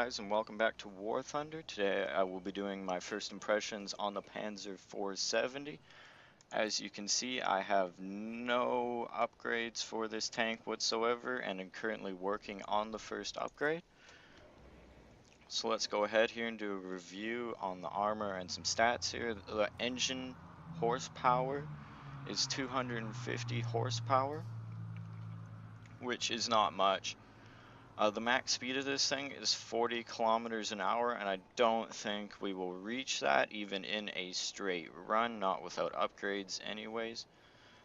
guys, and welcome back to Warthunder. Today I will be doing my first impressions on the Panzer 470. As you can see, I have no upgrades for this tank whatsoever, and am currently working on the first upgrade. So let's go ahead here and do a review on the armor and some stats here. The engine horsepower is 250 horsepower, which is not much. The max speed of this thing is 40 kilometers an hour, and I don't think we will reach that even in a straight run, not without upgrades anyways.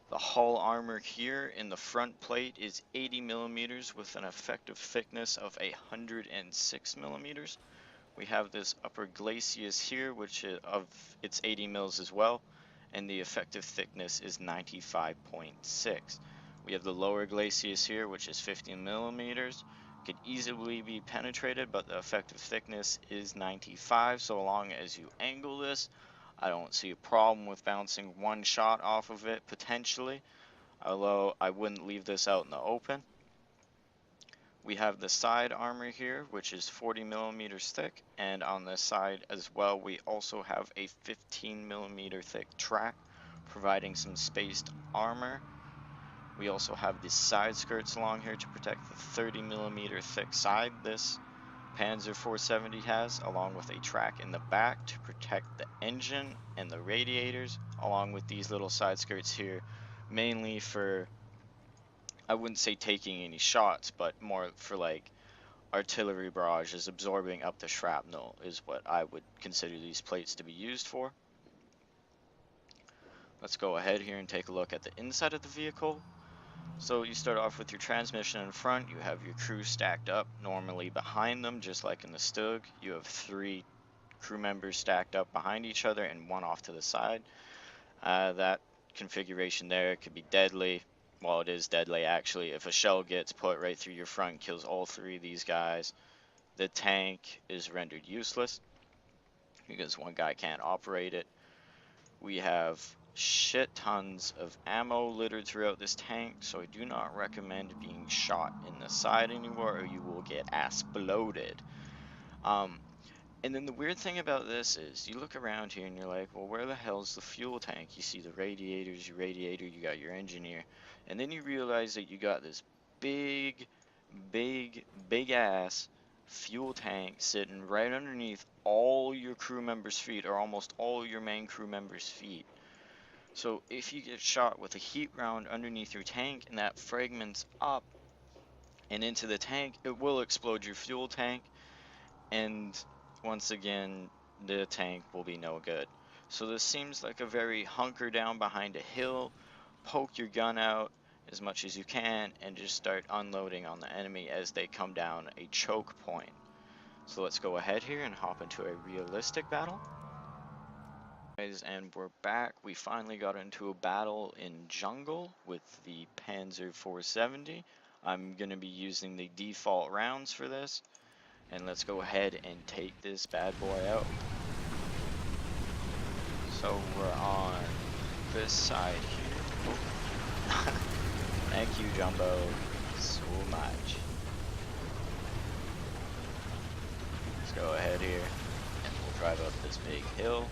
The hull armor here in the front plate is 80 millimeters with an effective thickness of 106 millimeters. We have this upper glacis here, which is it's 80 mils as well, and the effective thickness is 95.6. We have the lower glacis here, which is 50 millimeters. Could easily be penetrated, but the effective thickness is 95. So long as you angle this, I don't see a problem with bouncing one shot off of it potentially, although I wouldn't leave this out in the open. We have the side armor here, which is 40 millimeters thick, and on this side as well we also have a 15 millimeter thick track, providing some spaced armor. We also have the side skirts along here to protect the 30 millimeter thick side this Panzer 470 has, along with a track in the back to protect the engine and the radiators, along with these little side skirts here, mainly for, I wouldn't say taking any shots, but more for like artillery barrages, absorbing up the shrapnel is what I would consider these plates to be used for. Let's go ahead here and take a look at the inside of the vehicle. So you start off with your transmission in front. You have your crew stacked up normally behind them, just like in the Stug. You have 3 crew members stacked up behind each other and 1 off to the side. That configuration there could be deadly. Well, it is deadly actually. If a shell gets put right through your front, kills all 3 of these guys, the tank is rendered useless because one guy can't operate it. We have shit tons of ammo littered throughout this tank, so I do not recommend being shot in the side anymore or you will get exploded. And then the weird thing about this is you look around here and you're like, well, where the hell's the fuel tank? You see the radiators, your radiator, you got your engineer, and then you realize that you got this big ass fuel tank sitting right underneath all your crew members' feet, or almost all your main crew members' feet. So if you get shot with a heat round underneath your tank and that fragments up and into the tank, it will explode your fuel tank, and once again the tank will be no good. So this seems like a very hunker down behind a hill, poke your gun out as much as you can, and just start unloading on the enemy as they come down a choke point. So let's go ahead here and hop into a realistic battle. And we're back. We finally got into a battle in jungle with the Panzer 470. I'm going to be using the default rounds for this, and let's go ahead and take this bad boy out. So we're on this side here. Oh. Thank you, Jumbo, so much. Let's go ahead here and we'll drive up this big hill.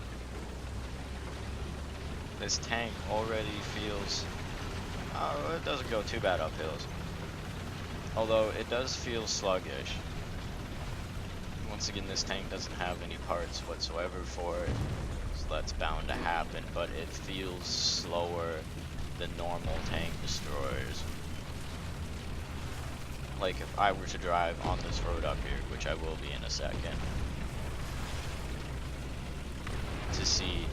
This tank already feels, it doesn't go too bad up hills, although it does feel sluggish. Once again, this tank doesn't have any parts whatsoever for it, so that's bound to happen, but it feels slower than normal tank destroyers. Like if I were to drive on this road up here, which I will be in a second, to see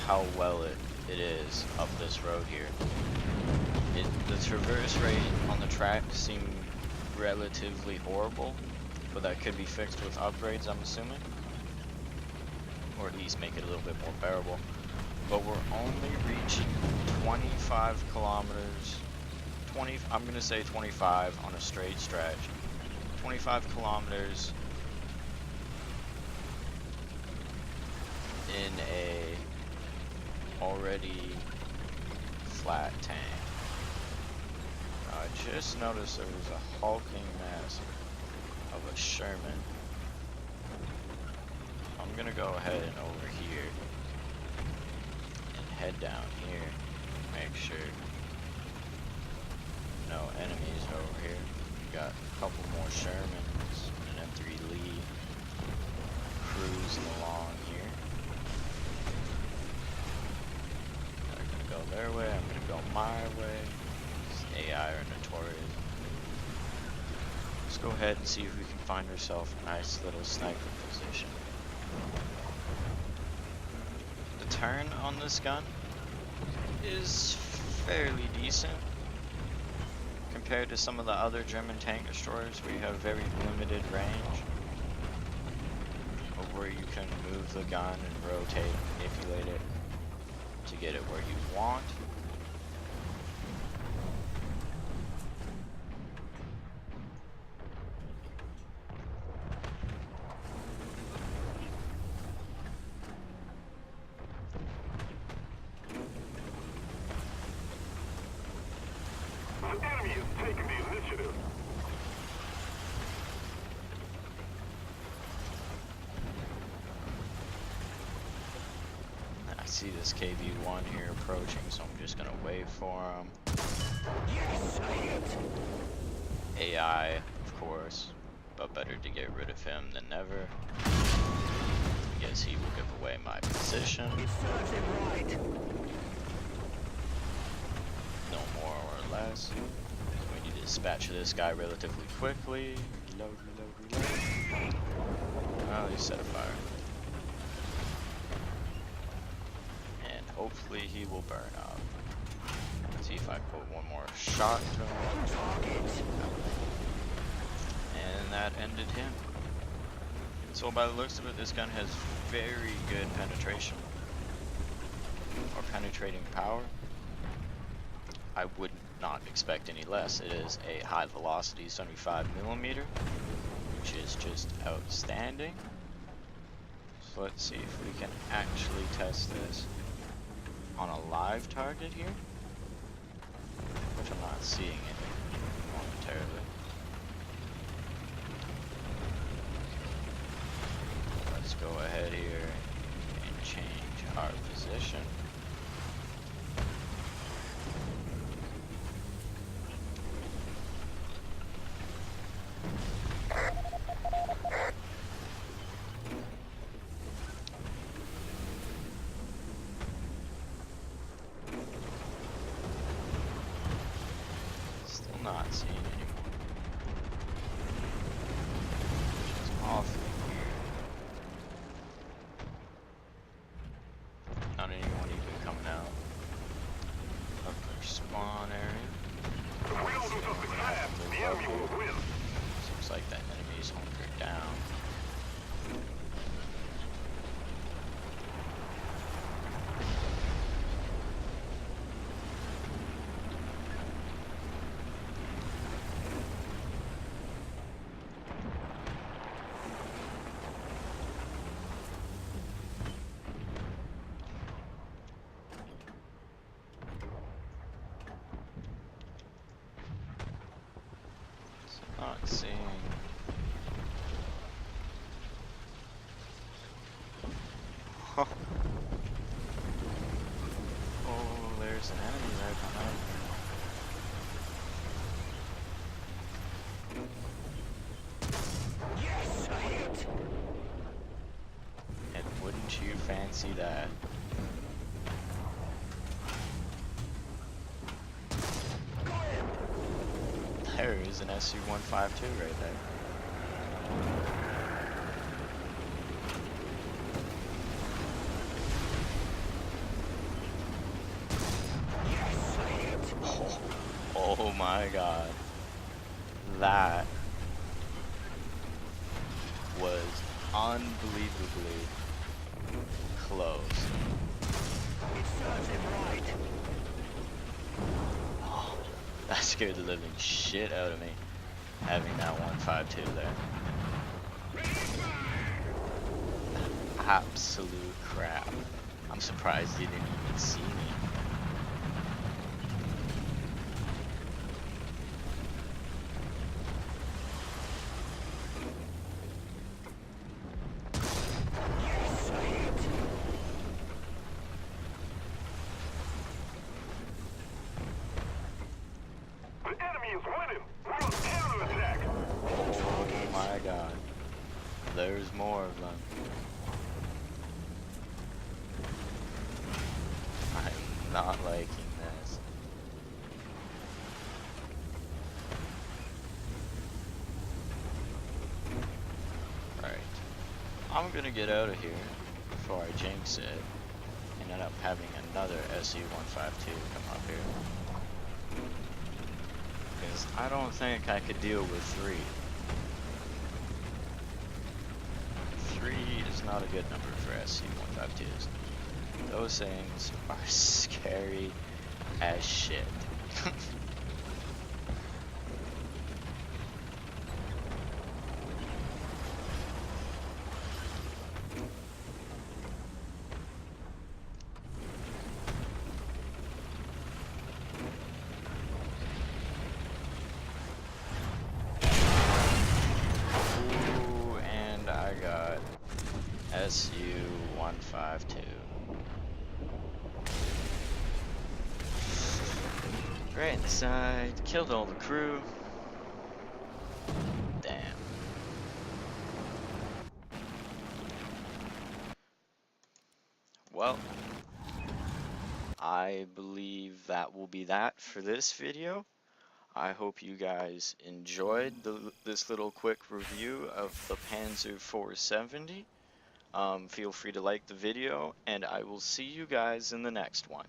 how well it is up this road here. The traverse rate on the track seemed relatively horrible, but that could be fixed with upgrades, I'm assuming, or at least make it a little bit more bearable. But we're only reaching 25 kilometers, I'm gonna say 25 on a straight stretch, 25 kilometers in a already flat tank. I just noticed there was a hulking mess of a Sherman I'm gonna go ahead and over here and head down here. Make sure no enemies over here. We got a couple more Shermans and an M3 Lee cruising along here. They're gonna go their way, I'm gonna go my way. This AI are notorious. Let's go ahead and see if we can find ourselves a nice little sniper position. The turn on this gun is fairly decent. Compared to some of the other German tank destroyers, we have very limited range of where you can move the gun and rotate and manipulate it to get it where you want. The enemy is taking the initiative. I see this KV-1 here approaching, so I'm just gonna wait for him. Yes, I hit. AI, of course, but better to get rid of him than never. I guess he will give away my position. It serves him right. No more or less. We need to dispatch this guy relatively quickly. Reload, reload, reload. Oh, he set a fire. And hopefully he will burn up. Let's see if I put one more shot to him. And that ended him. So by the looks of it, this gun has very good penetration. Or penetrating power. I would not expect any less. It is a high velocity 75mm, which is just outstanding. So let's see if we can actually test this on a live target here, which I'm not seeing it momentarily. Let's go ahead here and change our position. Still not seeing anyone. Which is awfully weird. Not anyone even coming out of their spawn area. The wheels are up the class. The enemy will win. Seems like that enemy's hunkered down. Not seeing. Oh, there's an enemy right behind me. Yes, I hit. And wouldn't you fancy that? There is an SU-152 right there. Yes, I hit. Oh my god. That was unbelievably close. It serves him right. Oh, that scared the living shit out of me, having that 152 there. Absolute crap. I'm surprised he didn't even see me. Yes, there's more of them. I'm not liking this. Right. I'm gonna get out of here before I jinx it and end up having another SU-152 come up here. Because I don't think I could deal with 3. 3 is not a good number for SU-152s. Those things are scary as shit. Ooh, and I got SU-152. Right inside, killed all the crew. Damn. Well, I believe that will be that for this video. I hope you guys enjoyed this little quick review of the Panzer 470. Feel free to like the video, and I will see you guys in the next one.